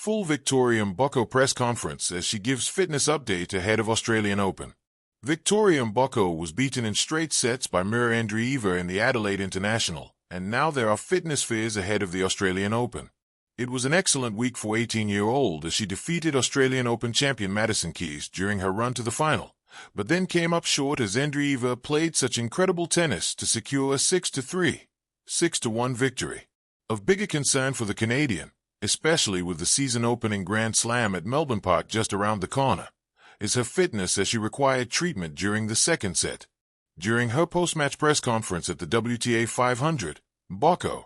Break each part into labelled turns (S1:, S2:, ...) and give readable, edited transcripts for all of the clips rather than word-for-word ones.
S1: Full Victoria Mboko press conference as she gives fitness update ahead of Australian Open. Victoria Mboko was beaten in straight sets by Mira Andreeva in the Adelaide International, and now there are fitness fears ahead of the Australian Open. It was an excellent week for 18-year-old as she defeated Australian Open champion Madison Keys during her run to the final, but then came up short as Andreeva played such incredible tennis to secure a 6-3, 6-1 victory. Of bigger concern for the Canadian, especially with the season-opening Grand Slam at Melbourne Park just around the corner, is her fitness as she required treatment during the second set. During her post-match press conference at the WTA 500, Mboko,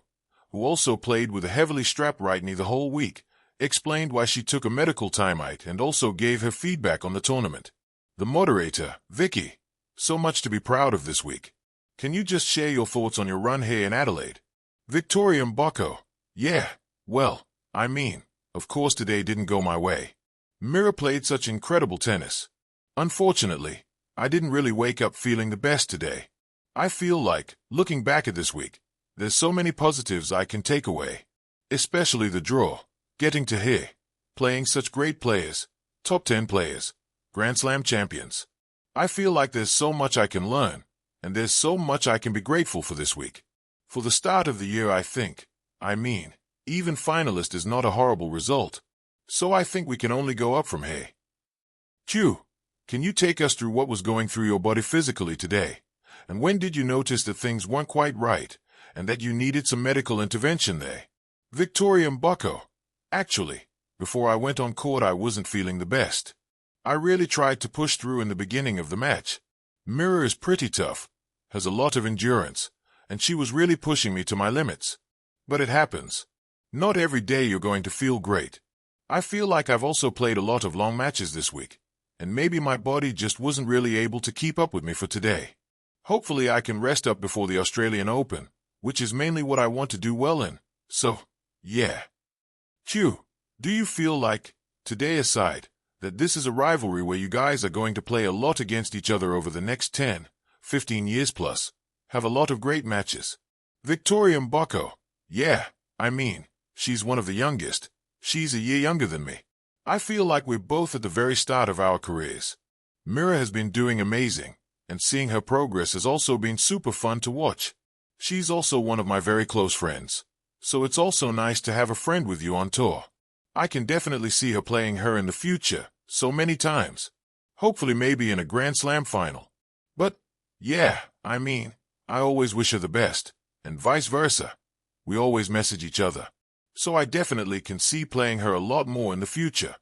S1: who also played with a heavily strapped right knee the whole week, explained why she took a medical timeout and also gave her feedback on the tournament. The moderator, Vicky, so much to be proud of this week. Can you just share your thoughts on your run here in Adelaide? Victoria Mboko, yeah, well, of course today didn't go my way. Mira played such incredible tennis. Unfortunately, I didn't really wake up feeling the best today. I feel like, looking back at this week, there's so many positives I can take away. Especially the draw, getting to here, playing such great players, top 10 players, Grand Slam champions. I feel like there's so much I can learn, and there's so much I can be grateful for this week. For the start of the year even finalist is not a horrible result. So I think we can only go up from here. Q, can you take us through what was going through your body physically today? And when did you notice that things weren't quite right, and that you needed some medical intervention there? Victoria Mboko, actually, before I went on court I wasn't feeling the best. I really tried to push through in the beginning of the match. Mira is pretty tough, has a lot of endurance, and she was really pushing me to my limits. But it happens. Not every day you're going to feel great. I feel like I've also played a lot of long matches this week, and maybe my body just wasn't really able to keep up with me for today. Hopefully I can rest up before the Australian Open, which is mainly what I want to do well in. So, yeah. Q, do you feel like, today aside, that this is a rivalry where you guys are going to play a lot against each other over the next 10, 15 years plus, have a lot of great matches? Victoria Mboko, yeah, she's one of the youngest. She's a year younger than me. I feel like we're both at the very start of our careers. Mira has been doing amazing, and seeing her progress has also been super fun to watch. She's also one of my very close friends, so it's also nice to have a friend with you on tour. I can definitely see her playing her in the future, so many times. Hopefully maybe in a Grand Slam final. But, yeah, I always wish her the best, and vice versa. We always message each other. So I definitely can see playing her a lot more in the future.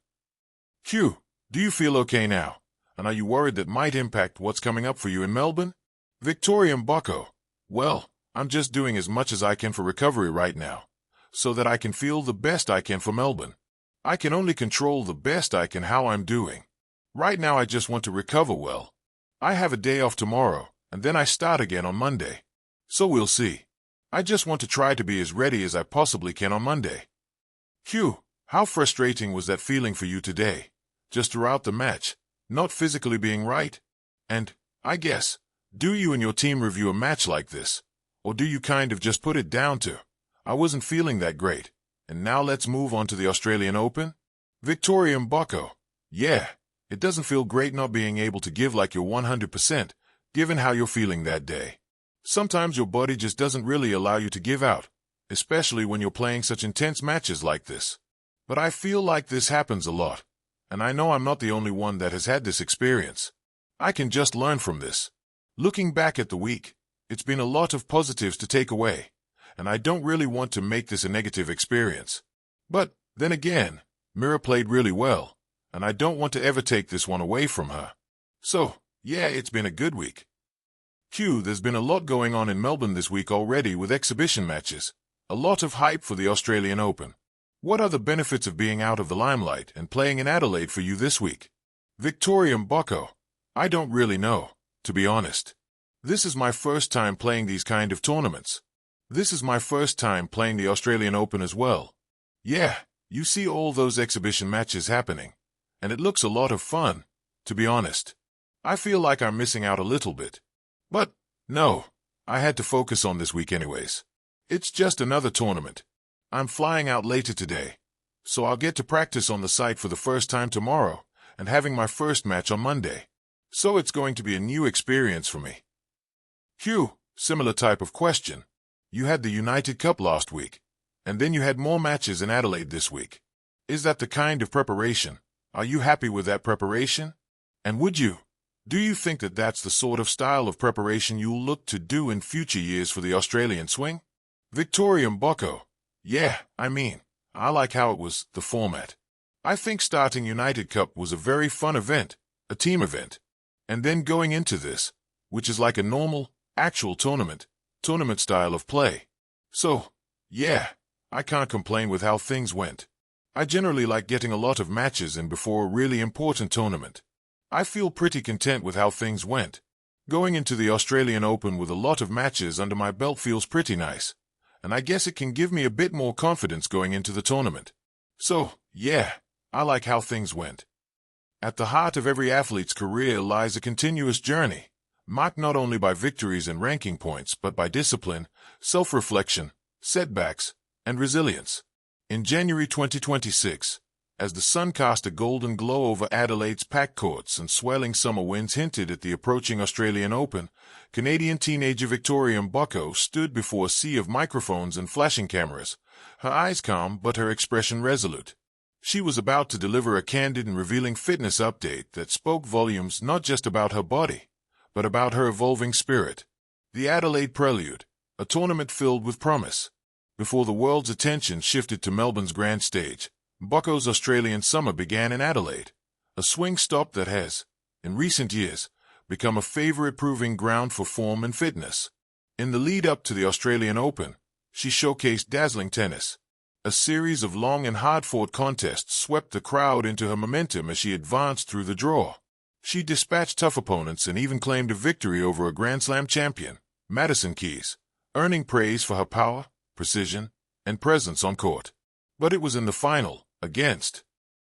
S1: Q, do you feel okay now? And are you worried that might impact what's coming up for you in Melbourne? Victoria Mboko, well, I'm just doing as much as I can for recovery right now, so that I can feel the best I can for Melbourne. I can only control the best I can how I'm doing. Right now I just want to recover well. I have a day off tomorrow, and then I start again on Monday. So we'll see. I just want to try to be as ready as I possibly can on Monday. Q, how frustrating was that feeling for you today? Just throughout the match, not physically being right? And, I guess, do you and your team review a match like this? Or do you kind of just put it down to, I wasn't feeling that great, and now let's move on to the Australian Open? Victoria Mboko, yeah, it doesn't feel great not being able to give like your 100%, given how you're feeling that day. Sometimes your body just doesn't really allow you to give out, especially when you're playing such intense matches like this. But I feel like this happens a lot, and I know I'm not the only one that has had this experience. I can just learn from this. Looking back at the week, it's been a lot of positives to take away, and I don't really want to make this a negative experience. But, then again, Mira played really well, and I don't want to ever take this one away from her. So, yeah, it's been a good week. Q, there's been a lot going on in Melbourne this week already with exhibition matches. A lot of hype for the Australian Open. What are the benefits of being out of the limelight and playing in Adelaide for you this week? Victoria Mboko, I don't really know, to be honest. This is my first time playing these kind of tournaments. This is my first time playing the Australian Open as well. Yeah, you see all those exhibition matches happening, and it looks a lot of fun, to be honest. I feel like I'm missing out a little bit. But, no, I had to focus on this week anyways. It's just another tournament. I'm flying out later today, so I'll get to practice on the site for the first time tomorrow and having my first match on Monday. So it's going to be a new experience for me. Hugh, similar type of question. You had the United Cup last week, and then you had more matches in Adelaide this week. Is that the kind of preparation? Are you happy with that preparation? And do you think that that's the sort of style of preparation you'll look to do in future years for the Australian swing? Victoria Mboko. Yeah, I like how it was, the format. I think starting United Cup was a very fun event, a team event. And then going into this, which is like a normal, actual tournament style of play. So, yeah, I can't complain with how things went. I generally like getting a lot of matches in before a really important tournament. I feel pretty content with how things went. Going into the Australian Open with a lot of matches under my belt feels pretty nice, and I guess it can give me a bit more confidence going into the tournament. So, yeah, I like how things went. At the heart of every athlete's career lies a continuous journey, marked not only by victories and ranking points, but by discipline, self-reflection, setbacks, and resilience. In January 2026, as the sun cast a golden glow over Adelaide's packed courts and swelling summer winds hinted at the approaching Australian Open, Canadian teenager Victoria Mboko stood before a sea of microphones and flashing cameras, her eyes calm but her expression resolute. She was about to deliver a candid and revealing fitness update that spoke volumes not just about her body, but about her evolving spirit. The Adelaide Prelude, a tournament filled with promise. Before the world's attention shifted to Melbourne's grand stage, Mboko's Australian summer began in Adelaide, a swing stop that has, in recent years, become a favorite proving ground for form and fitness. In the lead-up to the Australian Open, she showcased dazzling tennis. A series of long and hard-fought contests swept the crowd into her momentum as she advanced through the draw. She dispatched tough opponents and even claimed a victory over a Grand Slam champion, Madison Keys, earning praise for her power, precision, and presence on court. But it was in the final, against